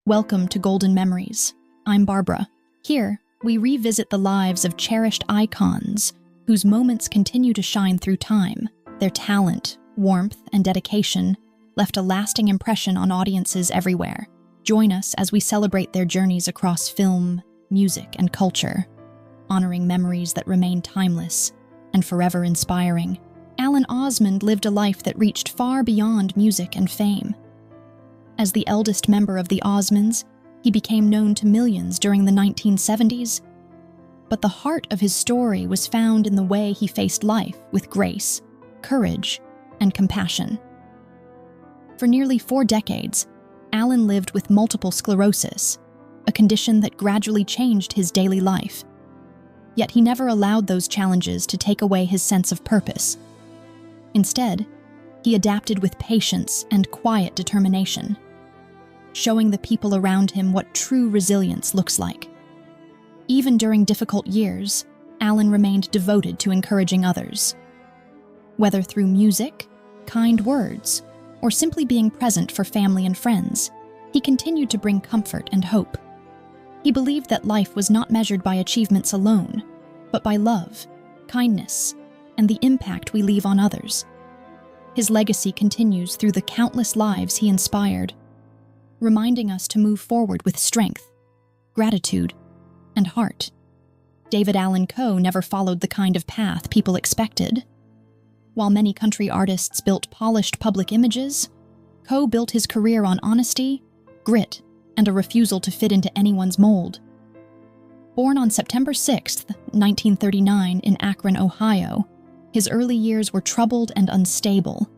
Welcome to Golden Memories. I'm Barbara. Here, we revisit the lives of cherished icons whose moments continue to shine through time. Their talent, warmth, and dedication left a lasting impression on audiences everywhere. Join us as we celebrate their journeys across film, music, and culture, honoring memories that remain timeless and forever inspiring. Alan Osmond lived a life that reached far beyond music and fame. As the eldest member of the Osmonds, he became known to millions during the 1970s. But the heart of his story was found in the way he faced life with grace, courage, and compassion. For nearly 4 decades, Alan lived with multiple sclerosis, a condition that gradually changed his daily life. Yet he never allowed those challenges to take away his sense of purpose. Instead, he adapted with patience and quiet determination, showing the people around him what true resilience looks like. Even during difficult years, Alan remained devoted to encouraging others. Whether through music, kind words, or simply being present for family and friends, he continued to bring comfort and hope. He believed that life was not measured by achievements alone, but by love, kindness, and the impact we leave on others. His legacy continues through the countless lives he inspired, reminding us to move forward with strength, gratitude, and heart. David Allan Coe never followed the kind of path people expected. While many country artists built polished public images, Coe built his career on honesty, grit, and a refusal to fit into anyone's mold. Born on September 6, 1939 in Akron, Ohio, his early years were troubled and unstable,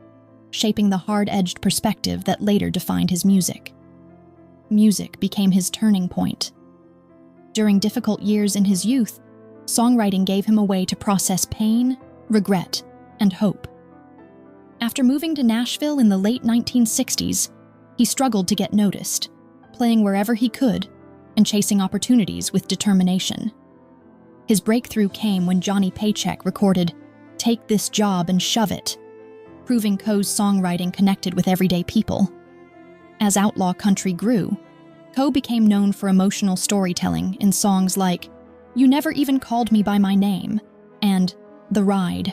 shaping the hard-edged perspective that later defined his music. Music became his turning point. During difficult years in his youth, songwriting gave him a way to process pain, regret, and hope. After moving to Nashville in the late 1960s, he struggled to get noticed, playing wherever he could and chasing opportunities with determination. His breakthrough came when Johnny Paycheck recorded "Take This Job and Shove It," proving Coe's songwriting connected with everyday people. As outlaw country grew, Coe became known for emotional storytelling in songs like "You Never Even Called Me by My Name" and "The Ride."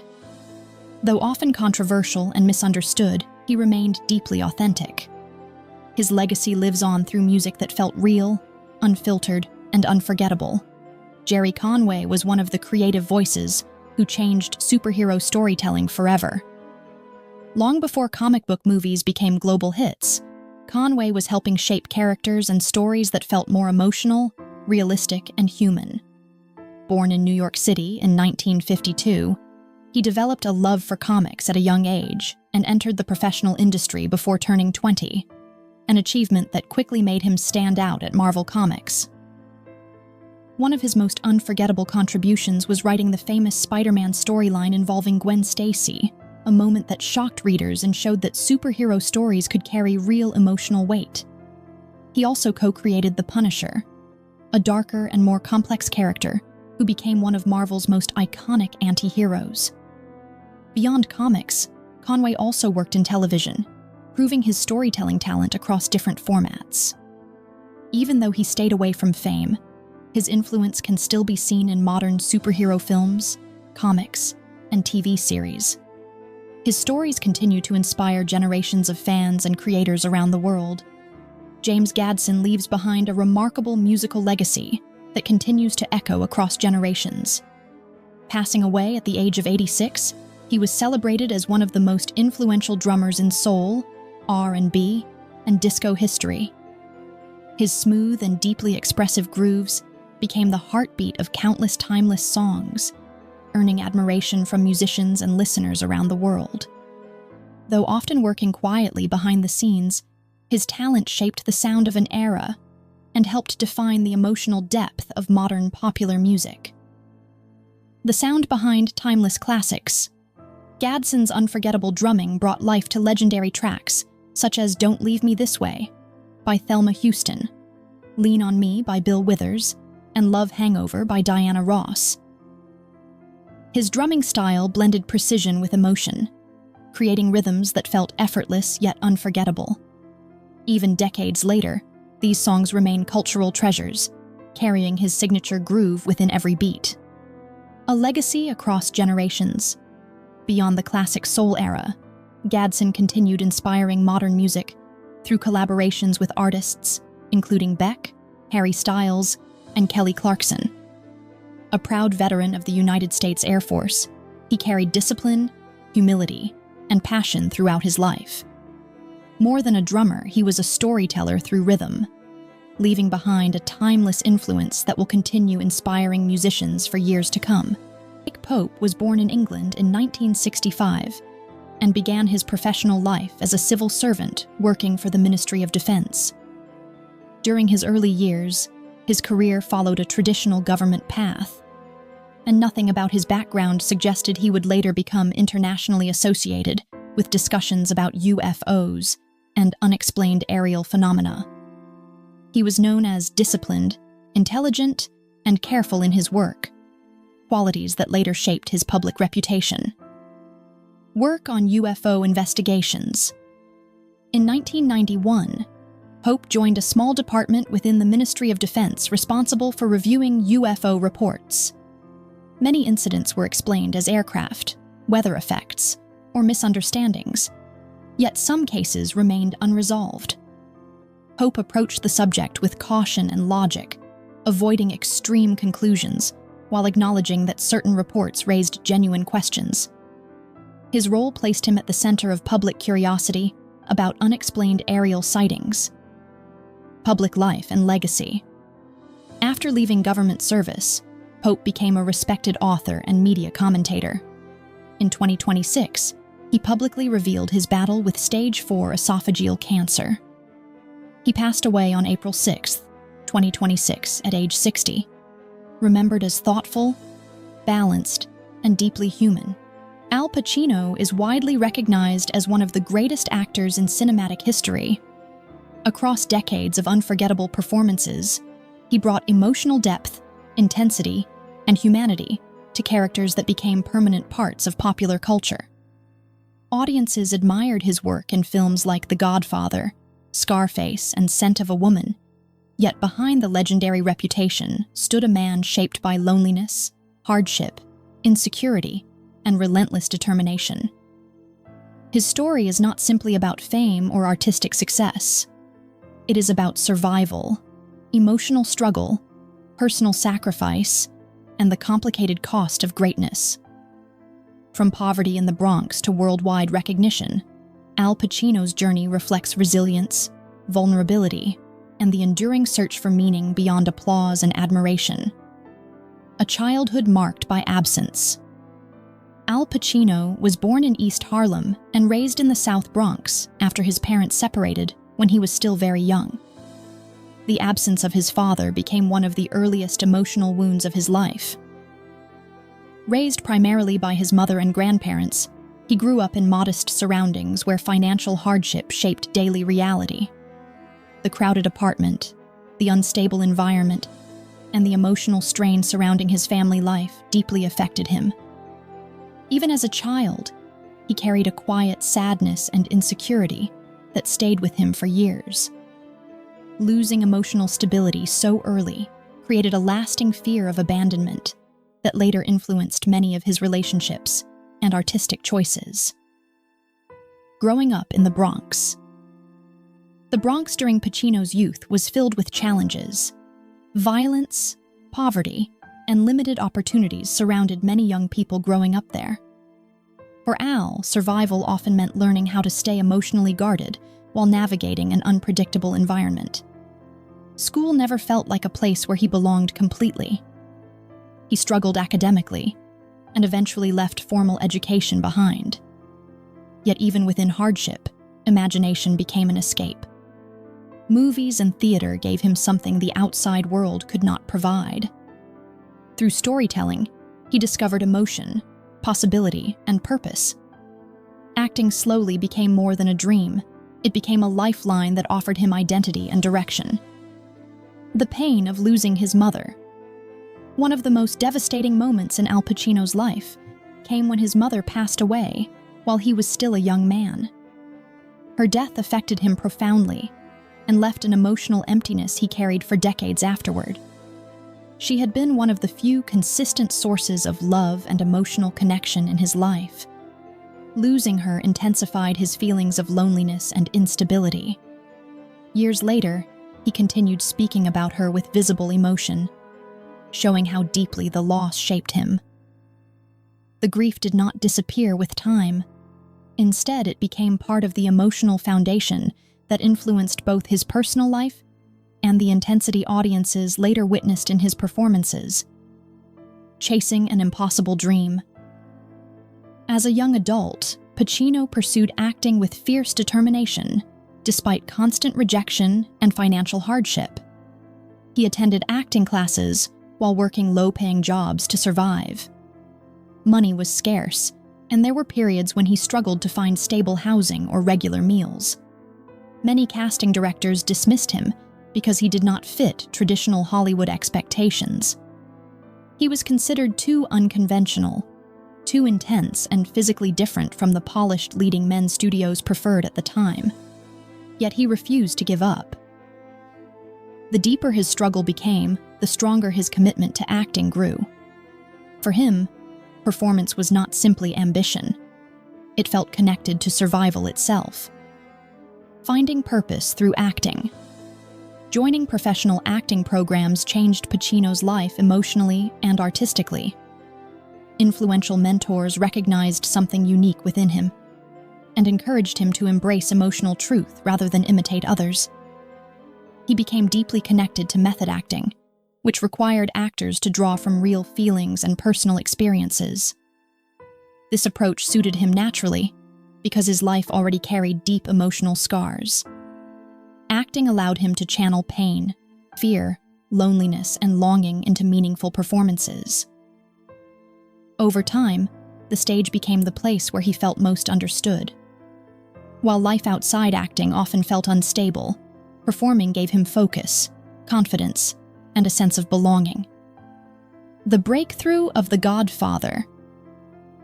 Though often controversial and misunderstood, he remained deeply authentic. His legacy lives on through music that felt real, unfiltered, and unforgettable. Jerry Conway was one of the creative voices who changed superhero storytelling forever. Long before comic book movies became global hits, Conway was helping shape characters and stories that felt more emotional, realistic, and human. Born in New York City in 1952, he developed a love for comics at a young age and entered the professional industry before turning 20, an achievement that quickly made him stand out at Marvel Comics. One of his most unforgettable contributions was writing the famous Spider-Man storyline involving Gwen Stacy, a moment that shocked readers and showed that superhero stories could carry real emotional weight. He also co-created The Punisher, a darker and more complex character who became one of Marvel's most iconic anti-heroes. Beyond comics, Conway also worked in television, proving his storytelling talent across different formats. Even though he stayed away from fame, his influence can still be seen in modern superhero films, comics, and TV series. His stories continue to inspire generations of fans and creators around the world. James Gadson leaves behind a remarkable musical legacy that continues to echo across generations. Passing away at the age of 86, he was celebrated as one of the most influential drummers in soul, R&B, and disco history. His smooth and deeply expressive grooves became the heartbeat of countless timeless songs, earning admiration from musicians and listeners around the world. Though often working quietly behind the scenes, his talent shaped the sound of an era and helped define the emotional depth of modern popular music. The sound behind timeless classics. Gadson's unforgettable drumming brought life to legendary tracks such as "Don't Leave Me This Way" by Thelma Houston, "Lean on Me" by Bill Withers, and "Love Hangover" by Diana Ross. His drumming style blended precision with emotion, creating rhythms that felt effortless yet unforgettable. Even decades later, These songs remain cultural treasures, carrying his signature groove within every beat. A legacy across generations. Beyond the classic soul era, Gadsden continued inspiring modern music through collaborations with artists including Beck, Harry Styles, and Kelly Clarkson. A proud veteran of the United States Air Force, he carried discipline, humility, and passion throughout his life. More than a drummer, he was a storyteller through rhythm, leaving behind a timeless influence that will continue inspiring musicians for years to come. Nick Pope was born in England in 1965 and began his professional life as a civil servant working for the Ministry of Defense. During his early years, his career followed a traditional government path, and nothing about his background suggested he would later become internationally associated with discussions about UFOs and unexplained aerial phenomena. He was known as disciplined, intelligent, and careful in his work, qualities that later shaped his public reputation. Work on UFO investigations. In 1991, Pope joined a small department within the Ministry of Defense responsible for reviewing UFO reports. Many incidents were explained as aircraft, weather effects, or misunderstandings, yet some cases remained unresolved. Pope approached the subject with caution and logic, avoiding extreme conclusions while acknowledging that certain reports raised genuine questions. His role placed him at the center of public curiosity about unexplained aerial sightings. Public life and legacy. After leaving government service, Pope became a respected author and media commentator. In 2026, he publicly revealed his battle with stage 4 esophageal cancer. He passed away on April 6, 2026, at age 60, remembered as thoughtful, balanced, and deeply human. Al Pacino is widely recognized as one of the greatest actors in cinematic history. Across decades of unforgettable performances, he brought emotional depth, intensity, and humanity to characters that became permanent parts of popular culture. Audiences admired his work in films like The Godfather, Scarface, and Scent of a Woman, yet behind the legendary reputation stood a man shaped by loneliness, hardship, insecurity, and relentless determination. His story is not simply about fame or artistic success. It is about survival, emotional struggle, personal sacrifice, and the complicated cost of greatness. From poverty in the Bronx to worldwide recognition, Al Pacino's journey reflects resilience, vulnerability, and the enduring search for meaning beyond applause and admiration. A childhood marked by absence. Al Pacino was born in East Harlem and raised in the South Bronx after his parents separated when he was still very young. The absence of his father became one of the earliest emotional wounds of his life. Raised primarily by his mother and grandparents, he grew up in modest surroundings where financial hardship shaped daily reality. The crowded apartment, the unstable environment, and the emotional strain surrounding his family life deeply affected him. Even as a child, he carried a quiet sadness and insecurity that stayed with him for years. Losing emotional stability so early created a lasting fear of abandonment that later influenced many of his relationships and artistic choices. Growing up in the Bronx. The Bronx during Pacino's youth was filled with challenges. Violence, poverty, and limited opportunities surrounded many young people growing up there. For Al, survival often meant learning how to stay emotionally guarded while navigating an unpredictable environment. School never felt like a place where he belonged completely. He struggled academically and eventually left formal education behind. Yet even within hardship, imagination became an escape. Movies and theater gave him something the outside world could not provide. Through storytelling, he discovered emotion, possibility, and purpose. Acting slowly became more than a dream. It became a lifeline that offered him identity and direction. The pain of losing his mother. One of the most devastating moments in Al Pacino's life came when his mother passed away while he was still a young man. Her death affected him profoundly, and left an emotional emptiness he carried for decades afterward. She had been one of the few consistent sources of love and emotional connection in his life. Losing her intensified his feelings of loneliness and instability. Years later, he continued speaking about her with visible emotion, showing how deeply the loss shaped him. The grief did not disappear with time. Instead, it became part of the emotional foundation that influenced both his personal life and the intensity audiences later witnessed in his performances. Chasing an impossible dream. As a young adult, Pacino pursued acting with fierce determination, despite constant rejection and financial hardship. He attended acting classes while working low-paying jobs to survive. Money was scarce, and there were periods when he struggled to find stable housing or regular meals. Many casting directors dismissed him because he did not fit traditional Hollywood expectations. He was considered too unconventional, too intense and physically different from the polished leading men studios preferred at the time. Yet he refused to give up. The deeper his struggle became, the stronger his commitment to acting grew. For him, performance was not simply ambition. It felt connected to survival itself. Finding purpose through acting. Joining professional acting programs changed Pacino's life emotionally and artistically. Influential mentors recognized something unique within him and encouraged him to embrace emotional truth rather than imitate others. He became deeply connected to method acting, which required actors to draw from real feelings and personal experiences. This approach suited him naturally because his life already carried deep emotional scars. Acting allowed him to channel pain, fear, loneliness, and longing into meaningful performances. Over time, the stage became the place where he felt most understood. While life outside acting often felt unstable, performing gave him focus, confidence, and a sense of belonging. The breakthrough of The Godfather.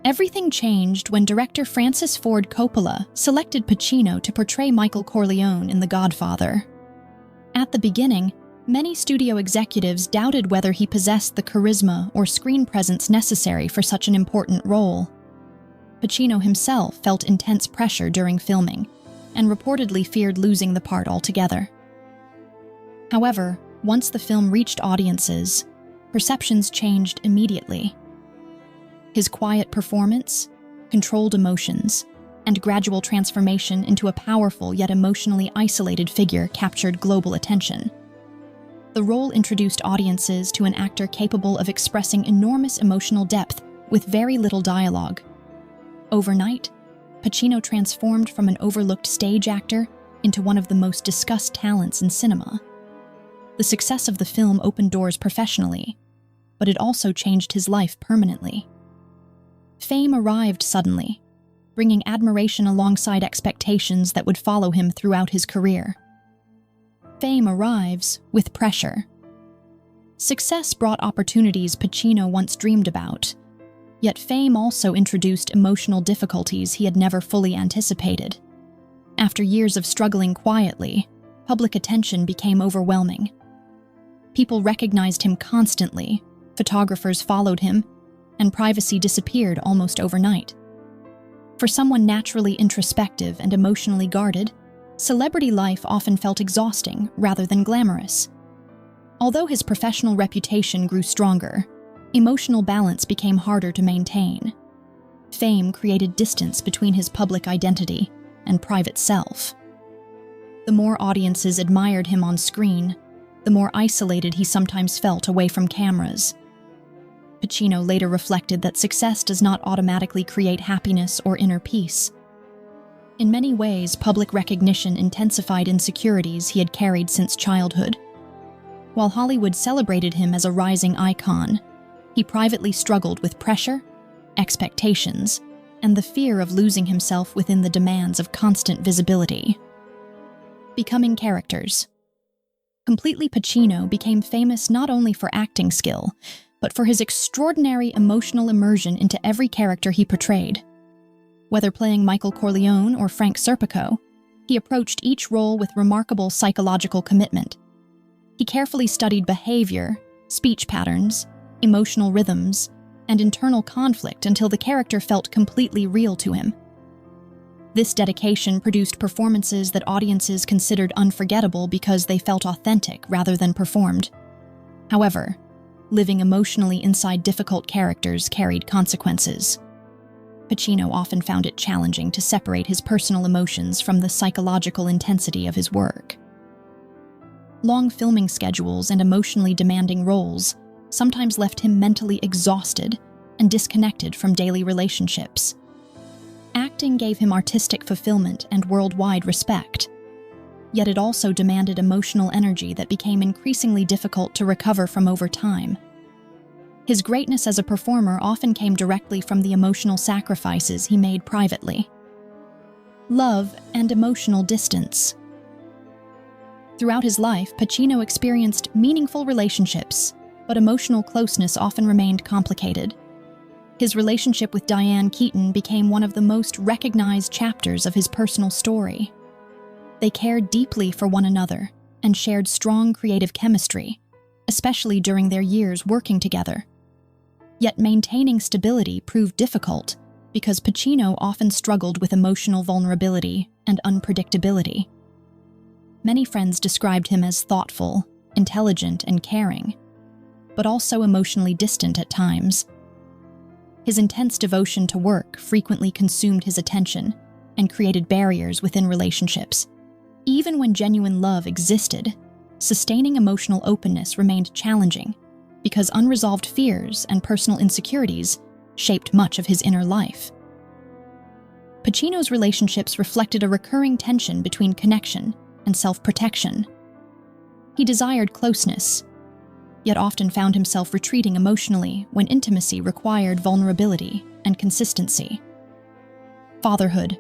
Everything changed when director Francis Ford Coppola selected Pacino to portray Michael Corleone in The Godfather. At the beginning, many studio executives doubted whether he possessed the charisma or screen presence necessary for such an important role. Pacino himself felt intense pressure during filming and reportedly feared losing the part altogether. However, once the film reached audiences, perceptions changed immediately. His quiet performance, controlled emotions, and gradual transformation into a powerful yet emotionally isolated figure captured global attention. The role introduced audiences to an actor capable of expressing enormous emotional depth with very little dialogue. Overnight, Pacino transformed from an overlooked stage actor into one of the most discussed talents in cinema. The success of the film opened doors professionally, but it also changed his life permanently. Fame arrived suddenly, bringing admiration alongside expectations that would follow him throughout his career. Fame arrives with pressure. Success brought opportunities Pacino once dreamed about, yet fame also introduced emotional difficulties he had never fully anticipated. After years of struggling quietly, public attention became overwhelming. People recognized him constantly, photographers followed him, and privacy disappeared almost overnight. For someone naturally introspective and emotionally guarded, celebrity life often felt exhausting rather than glamorous. Although his professional reputation grew stronger, emotional balance became harder to maintain. Fame created distance between his public identity and private self. The more audiences admired him on screen, the more isolated he sometimes felt away from cameras. Pacino later reflected that success does not automatically create happiness or inner peace. In many ways, public recognition intensified insecurities he had carried since childhood. While Hollywood celebrated him as a rising icon, he privately struggled with pressure, expectations, and the fear of losing himself within the demands of constant visibility. Becoming characters. Completely Pacino became famous not only for acting skill, but for his extraordinary emotional immersion into every character he portrayed. Whether playing Michael Corleone or Frank Serpico, He approached each role with remarkable psychological commitment. He carefully studied behavior, speech patterns, emotional rhythms, and internal conflict until the character felt completely real to him. This dedication produced performances that audiences considered unforgettable because they felt authentic rather than performed. However, living emotionally inside difficult characters carried consequences. Pacino often found it challenging to separate his personal emotions from the psychological intensity of his work. Long filming schedules and emotionally demanding roles sometimes left him mentally exhausted and disconnected from daily relationships. Acting gave him artistic fulfillment and worldwide respect, yet it also demanded emotional energy that became increasingly difficult to recover from over time. His greatness as a performer often came directly from the emotional sacrifices he made privately. Love and emotional distance. Throughout his life, Pacino experienced meaningful relationships, but emotional closeness often remained complicated. His relationship with Diane Keaton became one of the most recognized chapters of his personal story. They cared deeply for one another and shared strong creative chemistry, especially during their years working together. Yet maintaining stability proved difficult because Pacino often struggled with emotional vulnerability and unpredictability. Many friends described him as thoughtful, intelligent, and caring, but also emotionally distant at times. His intense devotion to work frequently consumed his attention and created barriers within relationships. Even when genuine love existed, sustaining emotional openness remained challenging because unresolved fears and personal insecurities shaped much of his inner life. Pacino's relationships reflected a recurring tension between connection and self-protection. He desired closeness, yet often found himself retreating emotionally when intimacy required vulnerability and consistency. Fatherhood.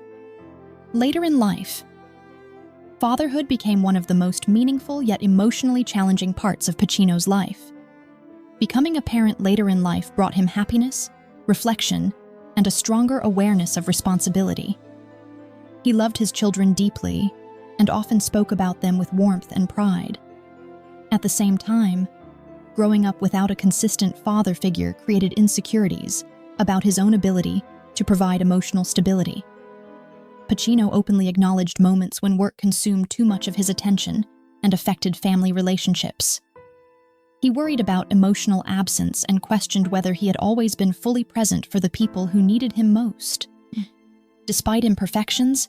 Later in life, fatherhood became one of the most meaningful yet emotionally challenging parts of Pacino's life. Becoming a parent later in life brought him happiness, reflection, and a stronger awareness of responsibility. He loved his children deeply and often spoke about them with warmth and pride. At the same time, growing up without a consistent father figure created insecurities about his own ability to provide emotional stability. Pacino openly acknowledged moments when work consumed too much of his attention and affected family relationships. He worried about emotional absence and questioned whether he had always been fully present for the people who needed him most. Despite imperfections,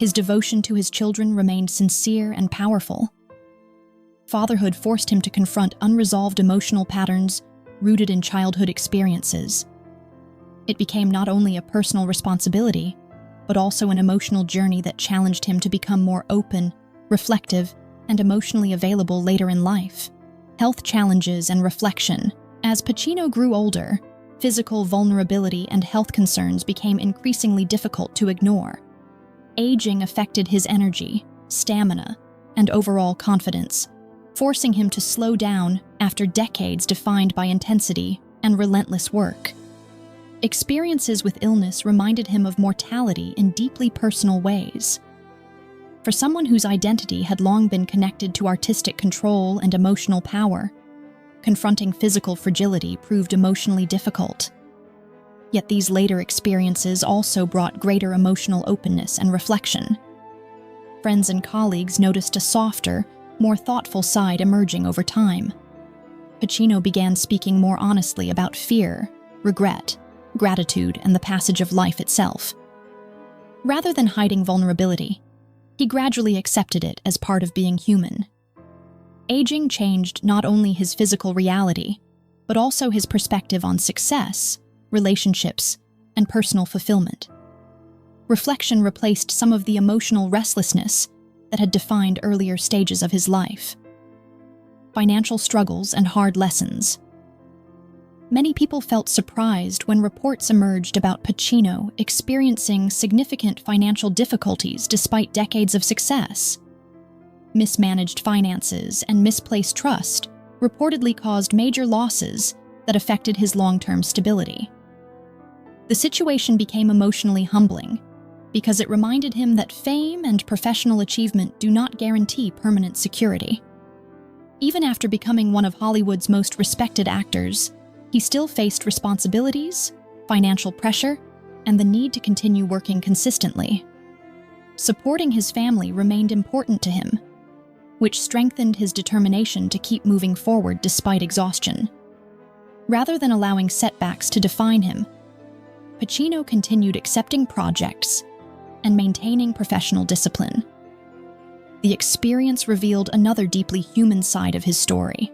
his devotion to his children remained sincere and powerful. Fatherhood forced him to confront unresolved emotional patterns rooted in childhood experiences. It became not only a personal responsibility, but also an emotional journey that challenged him to become more open, reflective, and emotionally available later in life. Health challenges and reflection. As Pacino grew older, physical vulnerability and health concerns became increasingly difficult to ignore. Aging affected his energy, stamina, and overall confidence, forcing him to slow down after decades defined by intensity and relentless work. Experiences with illness reminded him of mortality in deeply personal ways. For someone whose identity had long been connected to artistic control and emotional power, confronting physical fragility proved emotionally difficult. Yet these later experiences also brought greater emotional openness and reflection. Friends and colleagues noticed a softer, more thoughtful side emerging over time. Pacino began speaking more honestly about fear, regret, gratitude, and the passage of life itself. Rather than hiding vulnerability, he gradually accepted it as part of being human. Aging changed not only his physical reality, but also his perspective on success, relationships, and personal fulfillment. Reflection replaced some of the emotional restlessness that had defined earlier stages of his life. Financial struggles and hard lessons. Many people felt surprised when reports emerged about Pacino experiencing significant financial difficulties despite decades of success. Mismanaged finances and misplaced trust reportedly caused major losses that affected his long-term stability. The situation became emotionally humbling because it reminded him that fame and professional achievement do not guarantee permanent security. Even after becoming one of Hollywood's most respected actors, he still faced responsibilities, financial pressure, and the need to continue working consistently. Supporting his family remained important to him, which strengthened his determination to keep moving forward despite exhaustion. Rather than allowing setbacks to define him, Pacino continued accepting projects and maintaining professional discipline. The experience revealed another deeply human side of his story.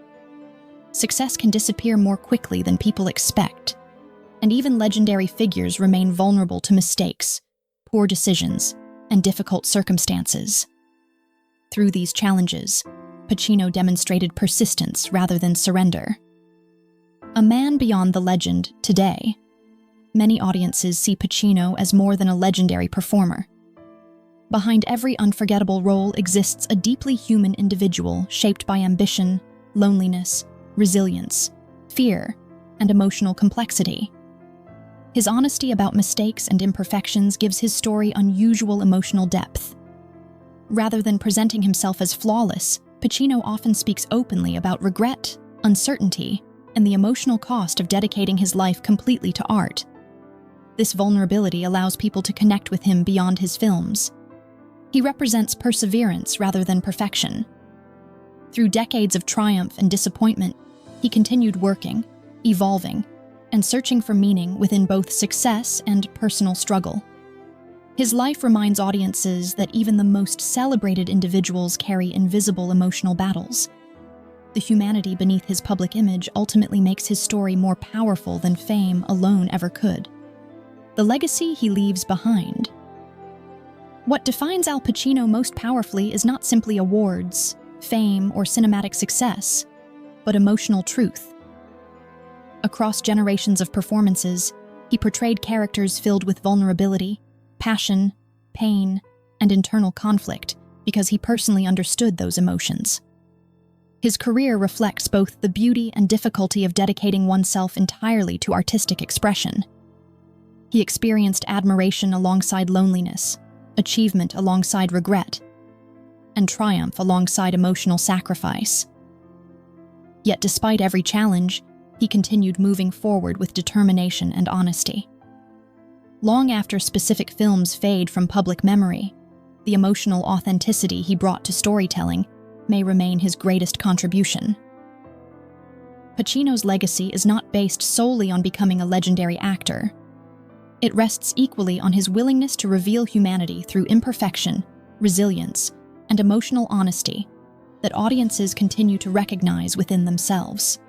Success can disappear more quickly than people expect, and even legendary figures remain vulnerable to mistakes, poor decisions, and difficult circumstances. Through these challenges, Pacino demonstrated persistence rather than surrender. A man beyond the legend today, many audiences see Pacino as more than a legendary performer. Behind every unforgettable role exists a deeply human individual shaped by ambition, loneliness, resilience, fear, and emotional complexity. His honesty about mistakes and imperfections gives his story unusual emotional depth. Rather than presenting himself as flawless, Pacino often speaks openly about regret, uncertainty, and the emotional cost of dedicating his life completely to art. This vulnerability allows people to connect with him beyond his films. He represents perseverance rather than perfection. Through decades of triumph and disappointment, he continued working, evolving, and searching for meaning within both success and personal struggle. His life reminds audiences that even the most celebrated individuals carry invisible emotional battles. The humanity beneath his public image ultimately makes his story more powerful than fame alone ever could. The legacy he leaves behind. What defines Al Pacino most powerfully is not simply awards, fame, or cinematic success, but emotional truth. Across generations of performances, he portrayed characters filled with vulnerability, passion, pain, and internal conflict because he personally understood those emotions. His career reflects both the beauty and difficulty of dedicating oneself entirely to artistic expression. He experienced admiration alongside loneliness, achievement alongside regret, and triumph alongside emotional sacrifice. Yet despite every challenge, he continued moving forward with determination and honesty. Long after specific films fade from public memory, the emotional authenticity he brought to storytelling may remain his greatest contribution. Pacino's legacy is not based solely on becoming a legendary actor. It rests equally on his willingness to reveal humanity through imperfection, resilience, and emotional honesty that audiences continue to recognize within themselves.